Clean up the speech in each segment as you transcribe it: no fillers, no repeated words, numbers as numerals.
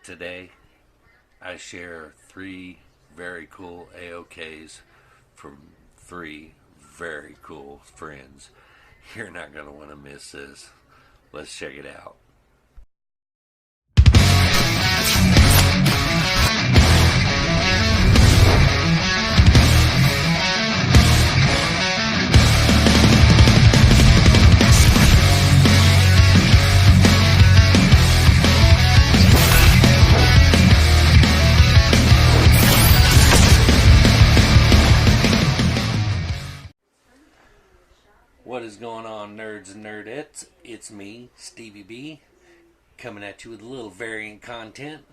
Today, I share three very cool AOKs from three very cool friends. You're not going to want to miss this. Let's check it out. What is going on, nerds and nerdettes? It's me, Stevie B, coming at you with a little variant content.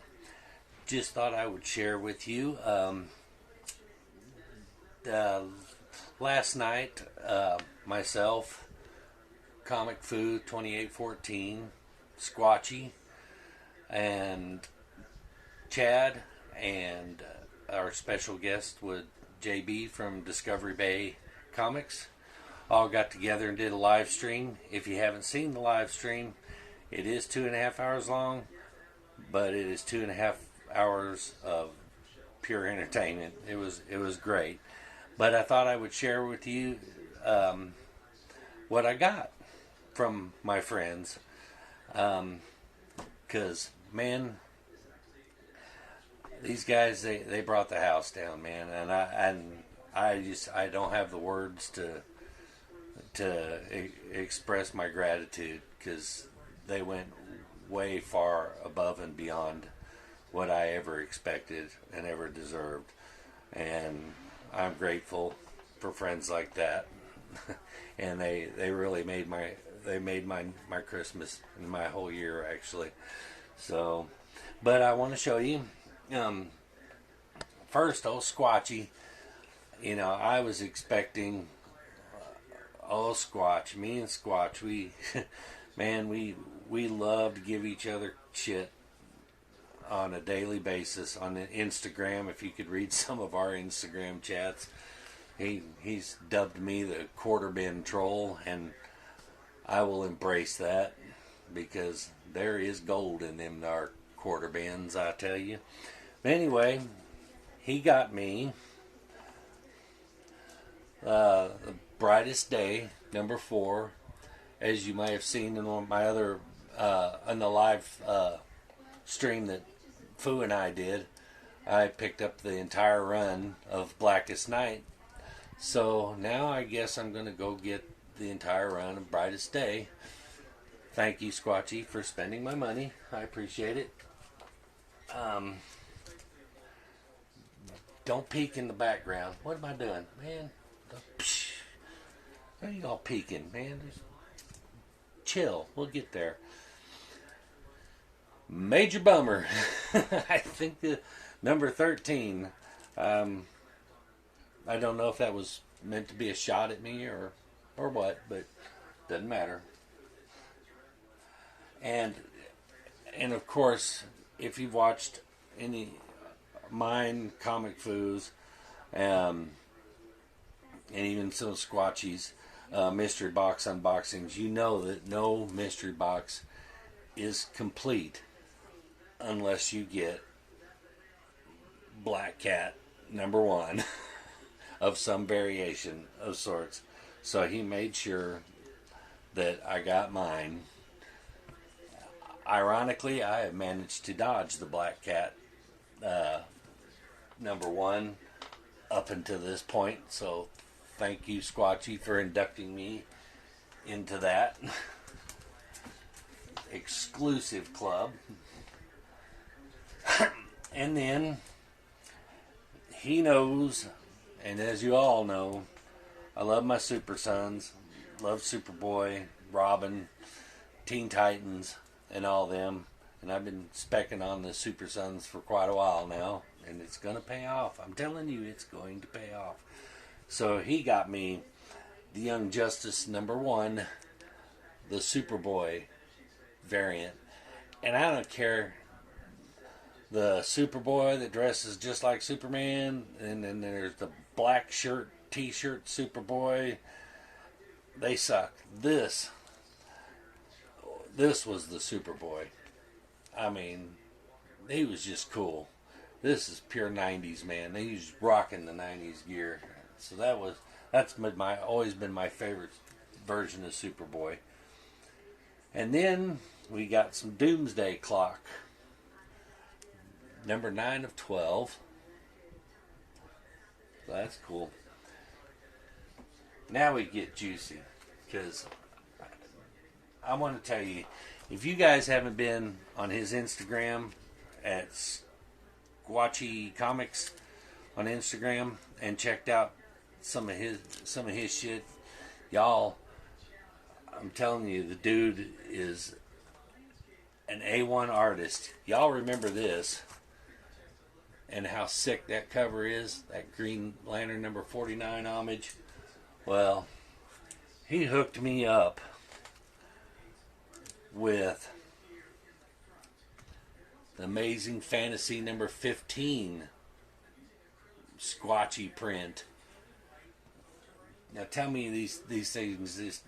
Just thought I would share with you. Last night, myself, Comic Foo 2814, Squatchy, and Chad, and our special guest with JB from Discovery Bay Comics, all got together and did a live stream. If you haven't seen the live stream, it is 2.5 hours long, but it is 2.5 hours of pure entertainment. It was great. But I thought I would share with you what I got from my friends, because man, these guys they brought the house down, man, and I don't have the words to express my gratitude, because they went way far above and beyond what I ever expected and ever deserved, and I'm grateful for friends like that. And they really made my Christmas and my whole year, actually. So, but I want to show you first, Squatchy. I was expecting Squatch, me and Squatch, we love to give each other shit on a daily basis on Instagram. If you could read some of our Instagram chats, he's dubbed me the quarter bin troll, and I will embrace that, because there is gold in them our quarter bins, I tell you. But anyway, he got me the Brightest Day, number 4, as you may have seen in one of my other on the live stream that Foo and I did. I picked up the entire run of Blackest Night, so now I guess I'm going to go get the entire run of Brightest Day. Thank you, Squatchy, for spending my money. I appreciate it. Don't peek in the background. What am I doing, man? Why are you all peeking, man? Just chill. We'll get there. Major bummer. I think the number 13. I don't know if that was meant to be a shot at me or what, but doesn't matter. And of course, if you've watched any mine, Comic Foos, and even some Squatchies, mystery box unboxings, you know that no mystery box is complete unless you get Black Cat number 1 of some variation of sorts. So he made sure that I got mine. Ironically, I have managed to dodge the Black Cat number 1 up until this point, so thank you, Squatchy, for inducting me into that exclusive club. And then he knows, and as you all know, I love my Super Sons, love Superboy, Robin, Teen Titans, and all them. And I've been specking on the Super Sons for quite a while now, and it's going to pay off. I'm telling you, it's going to pay off. So he got me the Young Justice number 1, the Superboy variant. And I don't care, the Superboy that dresses just like Superman, and then there's the black shirt, t-shirt Superboy. They suck. This was the Superboy. I mean, he was just cool. This is pure 90s, man. He was rocking the 90s gear. So that's always been my favorite version of Superboy. And then we got some Doomsday Clock. Number 9 of 12. So that's cool. Now we get juicy. Because I want to tell you, if you guys haven't been on his Instagram at Squatchy Comics on Instagram and checked out some of his shit, y'all, I'm telling you, the dude is an A1 artist. Y'all remember this and how sick that cover is, that Green Lantern number 49 homage. Well, he hooked me up with the Amazing Fantasy number 15 Squatchy print. Now tell me these things just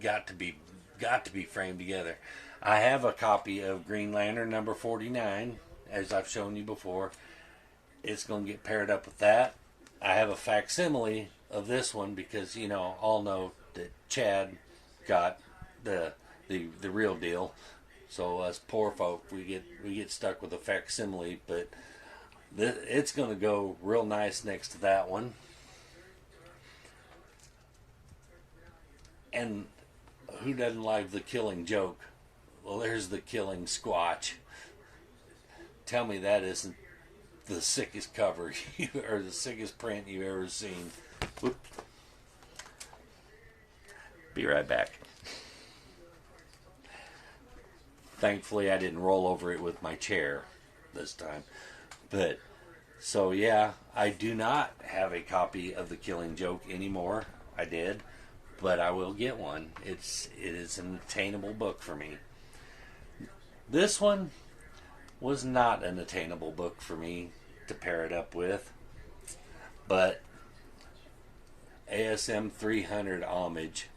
got to be framed together. I have a copy of Green Lantern number 49, as I've shown you before. It's going to get paired up with that. I have a facsimile of this one because, you know, all know that Chad got the real deal. So us poor folk, we get stuck with a facsimile, but it's going to go real nice next to that one. And who doesn't like the Killing Joke? Well, there's the Killing Squatch. Tell me that isn't the sickest cover or the sickest print you've ever seen. Whoop. Be right back. Thankfully, I didn't roll over it with my chair this time. But, so yeah, I do not have a copy of The Killing Joke anymore. I did, but I will get one. It is an attainable book for me. This one was not an attainable book for me to pair it up with, but ASM 300 homage,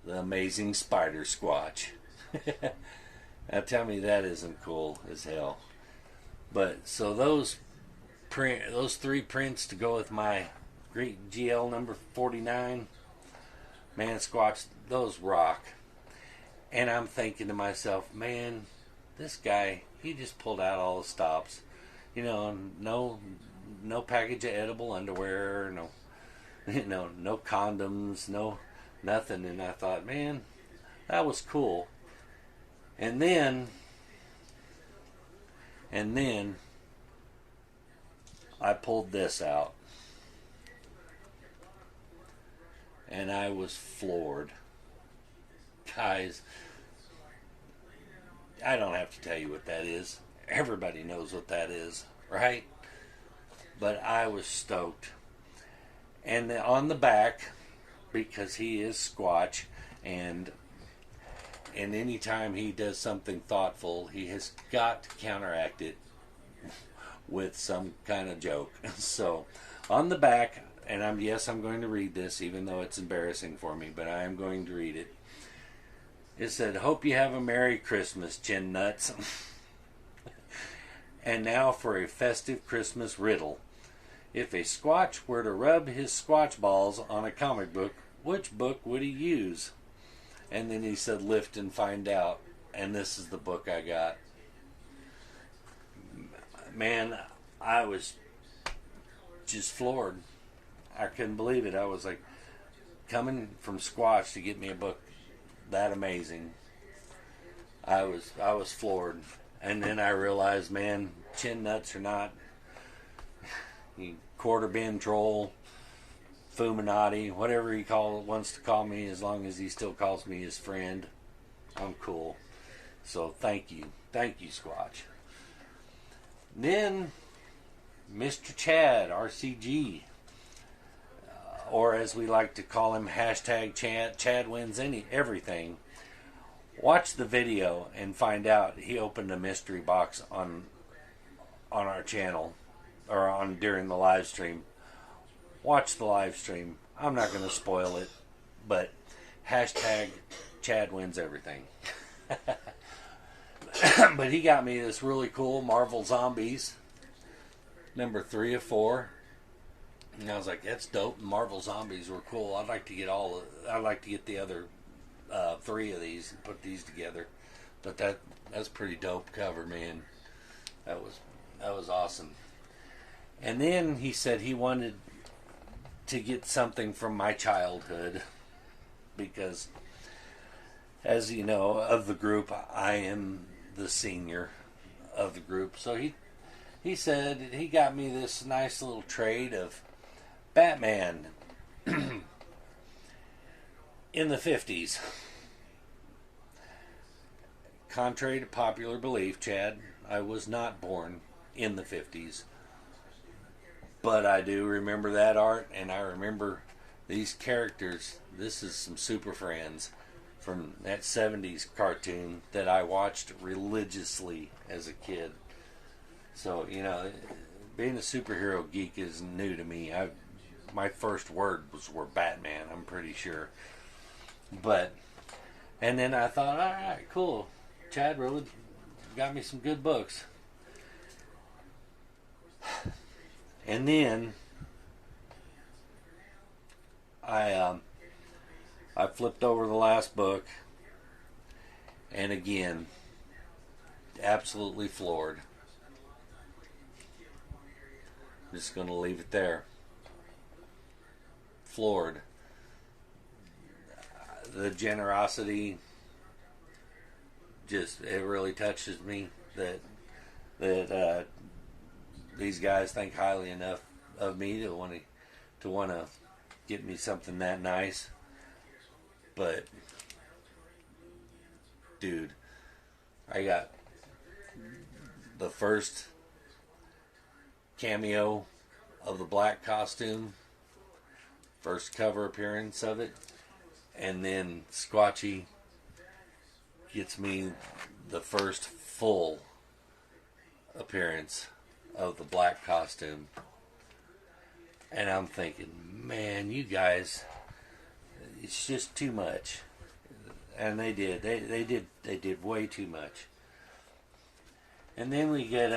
the Amazing Spider Squatch. Now tell me that isn't cool as hell. But so those three prints to go with my great GL number 49, man, Squatch, those rock. And I'm thinking to myself, man, this guy, he just pulled out all the stops. You know, no package of edible underwear, no condoms, no nothing. And I thought, man, that was cool. And then I pulled this out. And I was floored. Guys, I don't have to tell you what that is. Everybody knows what that is, right? But I was stoked. And on the back, because he is Squatch, and any time he does something thoughtful, he has got to counteract it with some kind of joke. So, on the back, and I'm going to read this, even though it's embarrassing for me, but I am going to read it. It said, "Hope you have a Merry Christmas, chin nuts." And now for a festive Christmas riddle. If a Squatch were to rub his Squatch balls on a comic book, which book would he use? And then he said, "Lift and find out." And this is the book I got. Man, I was just floored. I couldn't believe it. I was like, coming from Squatch to get me a book that amazing. I was floored. And then I realized, man, chin nuts or not, quarter bin troll, Fuminati, whatever he wants to call me, as long as he still calls me his friend, I'm cool. So thank you, Squatch. Then Mr. Chad, RCG, or as we like to call him, hashtag Chad wins everything. Watch the video and find out he opened a mystery box on our channel, or during the live stream. Watch the live stream. I'm not going to spoil it, but hashtag Chad wins everything. But he got me this really cool Marvel Zombies, number 3 of 4. And I was like, that's dope. Marvel Zombies were cool. I'd like to get I'd like to get the other 3 of these and put these together. But that's pretty dope cover, man. That was awesome. And then he said he wanted to get something from my childhood because, as you know, of the group, I am the senior of the group. So he said he got me this nice little trade of Batman in the 50s. Contrary to popular belief, Chad, I was not born in the 50s. But I do remember that art, and I remember these characters. This is some Super Friends from that 70s cartoon that I watched religiously as a kid. So, you know, being a superhero geek is new to me. My first were Batman, I'm pretty sure. And then I thought, all right, cool. Chad really got me some good books. And then I flipped over the last book, and again, absolutely floored. I'm just going to leave it there. Floored. The generosity, it really touches me that these guys think highly enough of me to want to get me something that nice. But dude, I got the first cameo of the black costume, first cover appearance of it, and then Squatchy gets me the first full appearance of the black costume. And I'm thinking, man, you guys, it's just too much. And they did. They did way too much. And then we got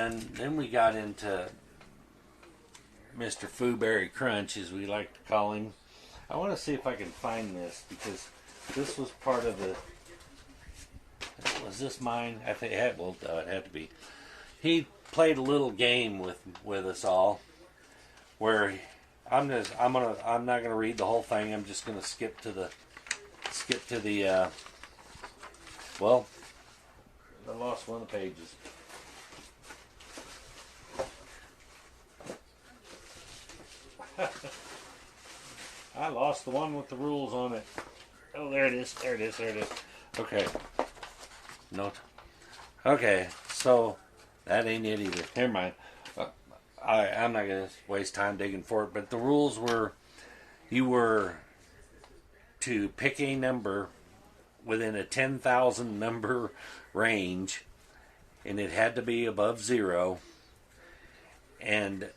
into Mr. Foo Berry Crunch, as we like to call him. I want to see if I can find this, because this was part of the... Was this mine? I think it had to be. He played a little game with us all, where I'm not gonna read the whole thing. I'm just gonna skip to the well, I lost one of the pages. I lost the one with the rules on it. Oh, there it is. Okay. Note. Okay, so that ain't it either. Never mind. I'm not going to waste time digging for it, but the rules were you were to pick a number within a 10,000 number range, and it had to be above 0, and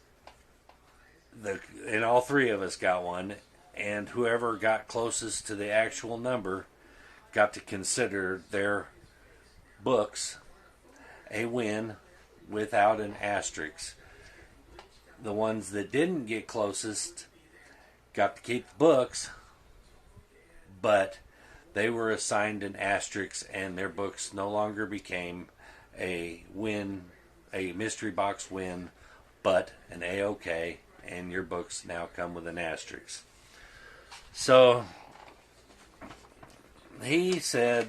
all 3 of us got one, and whoever got closest to the actual number got to consider their books a win without an asterisk. The ones that didn't get closest got to keep the books, but they were assigned an asterisk, and their books no longer became a win, a mystery box win, but an AOK, and your books now come with an asterisk. So he said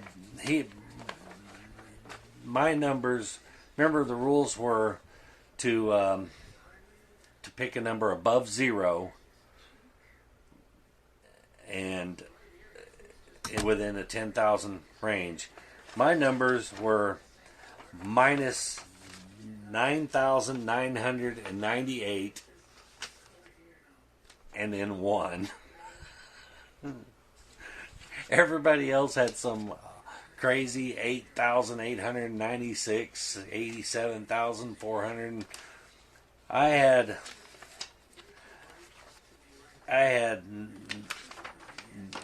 my numbers. Remember, the rules were to pick a number above 0 and within a 10,000 range. My numbers were minus 9,998 and then 1. Everybody else had some crazy 8,896, 87,400. I had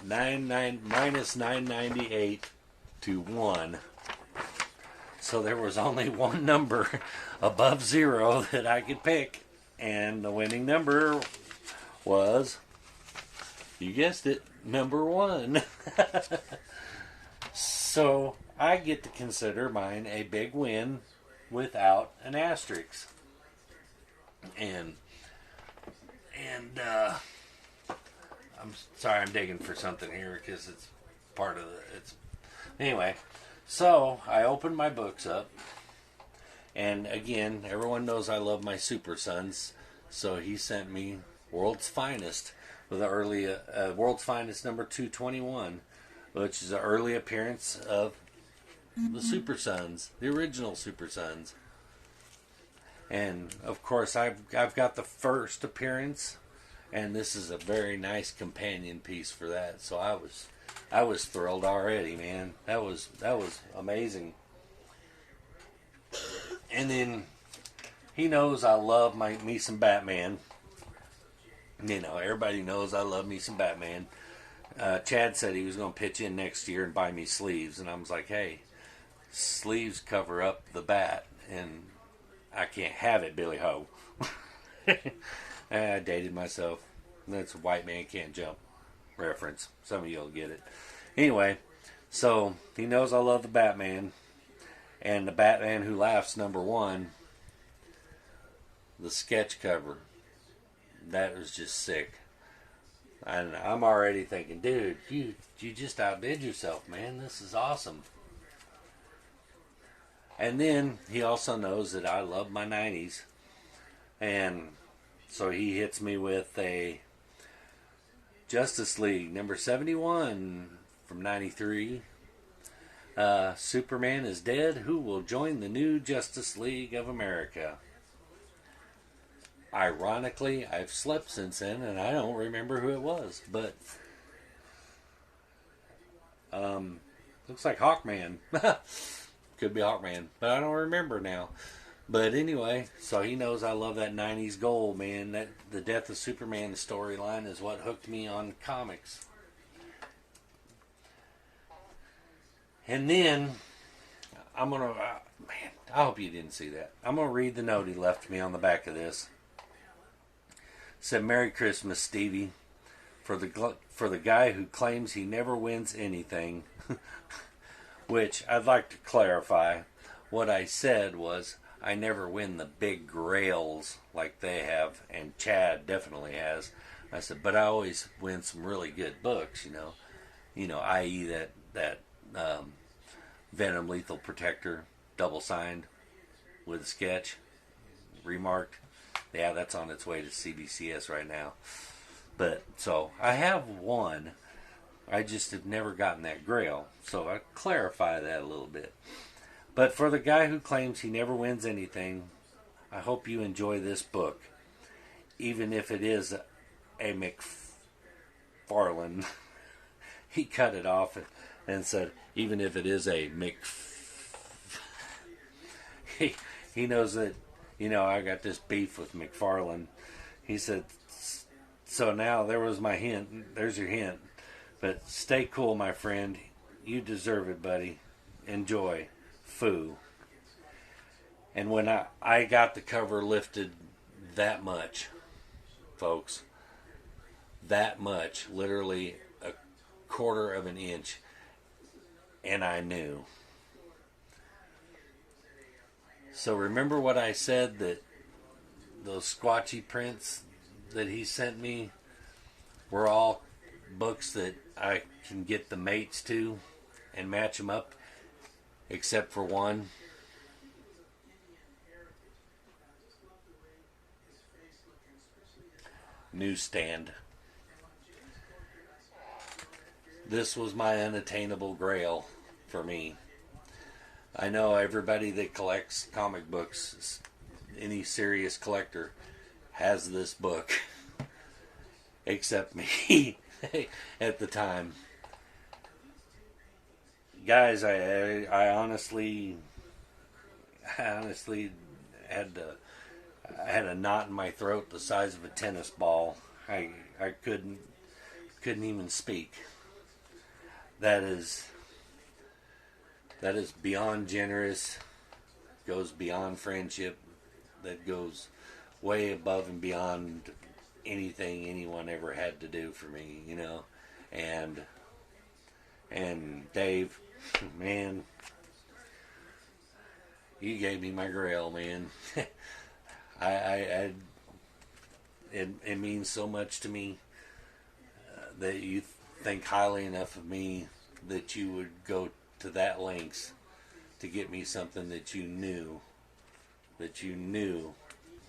minus 998 to 1. So there was only one number above 0 that I could pick. And the winning number was, you guessed it, number 1. So I get to consider mine a big win without an asterisk. And I'm sorry, I'm digging for something here because it's part of it's anyway. So I opened my books up, and again, everyone knows I love my Super Sons, so he sent me World's Finest with the early World's Finest number 221, which is an early appearance of the Super Sons, the original Super Sons. And of course, I've got the first appearance, and this is a very nice companion piece for that. So I was thrilled already, man. That was amazing. And then he knows I love me some Batman. You know, everybody knows I love me some Batman. Chad said he was going to pitch in next year and buy me sleeves, and I was like, hey, sleeves cover up the bat, and I can't have it, Billy Ho. I dated myself. That's a white man can't jump reference. Some of you will get it. Anyway, so he knows I love the Batman. And the Batman Who Laughs number 1, the sketch cover. That was just sick. And I'm already thinking, dude, you just outdid yourself, man. This is awesome. And then he also knows that I love my 90s. And so he hits me with a Justice League number 71 from 93. Superman is dead. Who will join the new Justice League of America? Ironically, I've slept since then and I don't remember who it was. But looks like Hawkman. Could be Hawkman, but I don't remember now. But anyway, so he knows I love that 90s gold, man. That the Death of Superman storyline is what hooked me on comics. And then I'm gonna, man, I hope you didn't see that. I'm gonna read the note he left me on the back of this. It said, "Merry Christmas, Stevie. For the guy who claims he never wins anything." Which I'd like to clarify. What I said was, I never win the big grails like they have, and Chad definitely has. I said, but I always win some really good books, i.e. that Venom Lethal Protector, double signed with a sketch, remarked. Yeah, that's on its way to CBCS right now. But so I have one. I just have never gotten that grail, so I clarify that a little bit. But for the guy who claims he never wins anything, I hope you enjoy this book, even if it is a McFarlane. He cut it off and said, even if it is a he knows that, I got this beef with McFarlane. He said, so now there was my hint. There's your hint. But stay cool, my friend. You deserve it, buddy. Enjoy. Foo. And when I got the cover lifted that much, folks, that much, literally a quarter of an inch, and I knew. So remember what I said, that those Squatchy prints that he sent me were all books that I can get the mates to and match them up, except for one. Newsstand. This was my unattainable grail for me. I know everybody that collects comic books, any serious collector, has this book, except me at the time. Guys, I honestly had a knot in my throat the size of a tennis ball. I couldn't even speak. That is beyond generous. goes beyond friendship, that goes way above and beyond anything anyone ever had to do for me, you know. And Dave, man, you gave me my grail, man. It means so much to me that you think highly enough of me that you would go to that lengths to get me something that you knew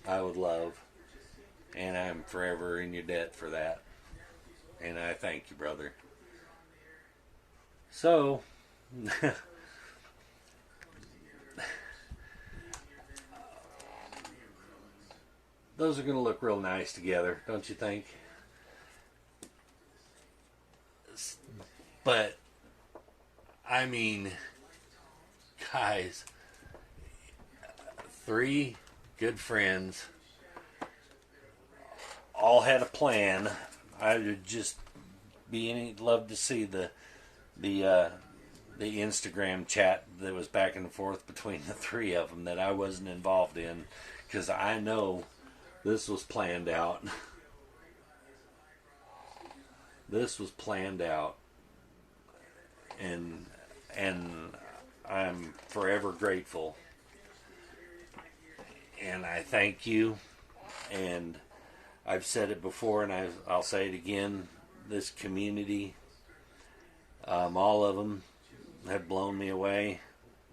I would love, and I'm forever in your debt for that. And I thank you, brother. So, those are going to look real nice together, don't you think? But, I mean, guys, 3 good friends all had a plan. I would just love to see the Instagram chat that was back and forth between the 3 of them that I wasn't involved in, because I know this was planned out. This was planned out, and I'm forever grateful, and I thank you. And I've said it before, and I'll say it again. This community, all of them, have blown me away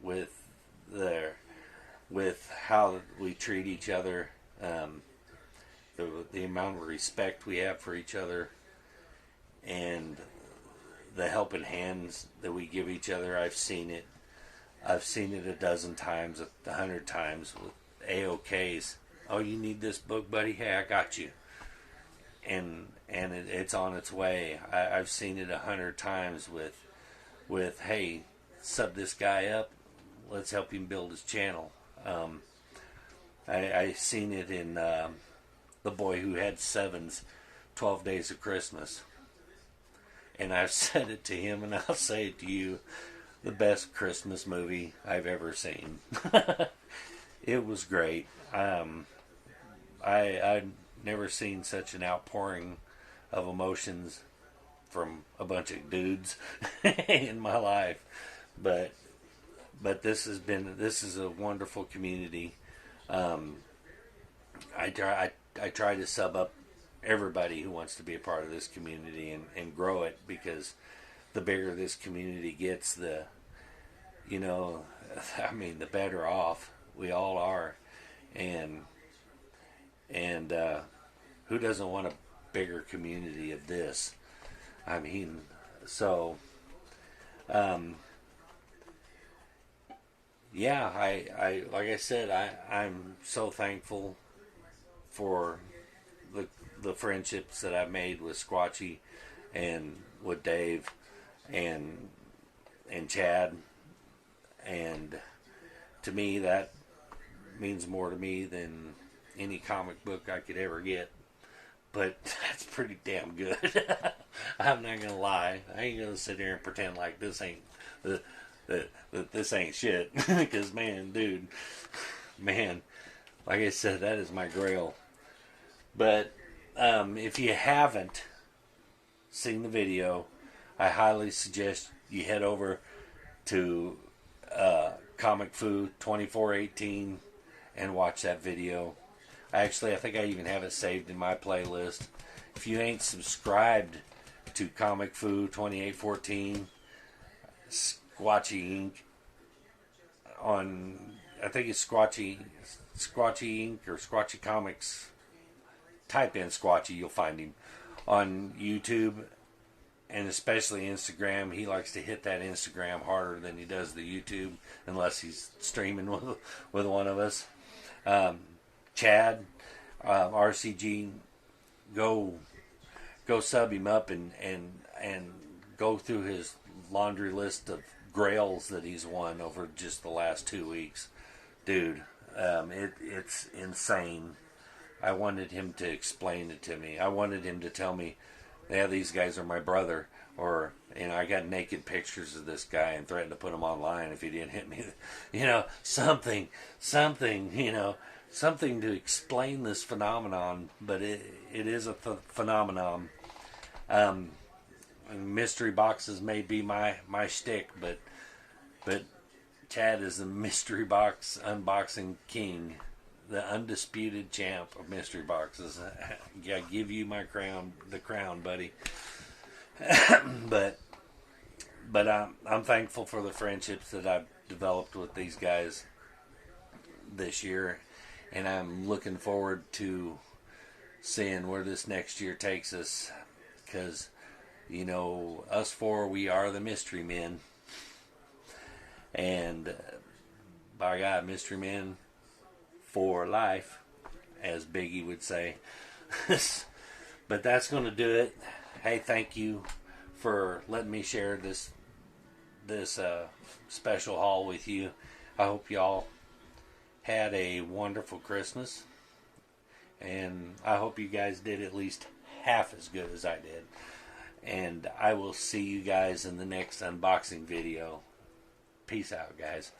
with how we treat each other, the amount of respect we have for each other, and the helping hands that we give each other. I've seen it a dozen times, 100 times with AOKs. Oh, you need this book, buddy? Hey, I got you. And it's on its way. I've seen it 100 times with hey, sub this guy up. Let's help him build his channel. I seen it in The Boy Who Had Sevens, 12 Days of Christmas. And I've said it to him, and I'll say it to you, the best Christmas movie I've ever seen. It was great. I've never seen such an outpouring of emotions from a bunch of dudes in my life. But this is a wonderful community. I try to sub up everybody who wants to be a part of this community and grow it, because the bigger this community gets, the better off we all are. And who doesn't want a bigger community of this? I mean, so yeah, I like I said, I'm so thankful for the friendships that I've made with Squatchy and with Dave and Chad, and to me that means more to me than any comic book I could ever get. But that's pretty damn good. I'm not gonna lie. I ain't gonna sit here and pretend like this ain't this ain't shit. Because man, like I said, that is my grail. But if you haven't seen the video, I highly suggest you head over to Comic Foo 2418 and watch that video. I think I even have it saved in my playlist. If you ain't subscribed to Comic Foo 2814, Squatchy Inc. on, I think it's Squatchy Inc. or Squatchy Comics. Type in Squatchy, you'll find him on YouTube, and especially Instagram. He likes to hit that Instagram harder than he does the YouTube, unless he's streaming with one of us. Chad, RCG, go sub him up and go through his laundry list of grails that he's won over just the last 2 weeks. Dude, it's insane. I wanted him to explain it to me. I wanted him to tell me yeah, these guys are my brother, or I got naked pictures of this guy and threatened to put him online if he didn't hit me. Something, something to explain this phenomenon, but it is a phenomenon. Mystery boxes may be my shtick, but Chad is the mystery box unboxing king, the undisputed champ of mystery boxes. I give you the crown, buddy. but I'm thankful for the friendships that I've developed with these guys this year, and I'm looking forward to seeing where this next year takes us, because us four, we are the mystery men, and by God, mystery men for life, as Biggie would say. But that's going to do it. Hey, thank you for letting me share this special haul with you. I hope y'all had a wonderful Christmas, and I hope you guys did at least half as good as I did. And I will see you guys in the next unboxing video. Peace out, guys.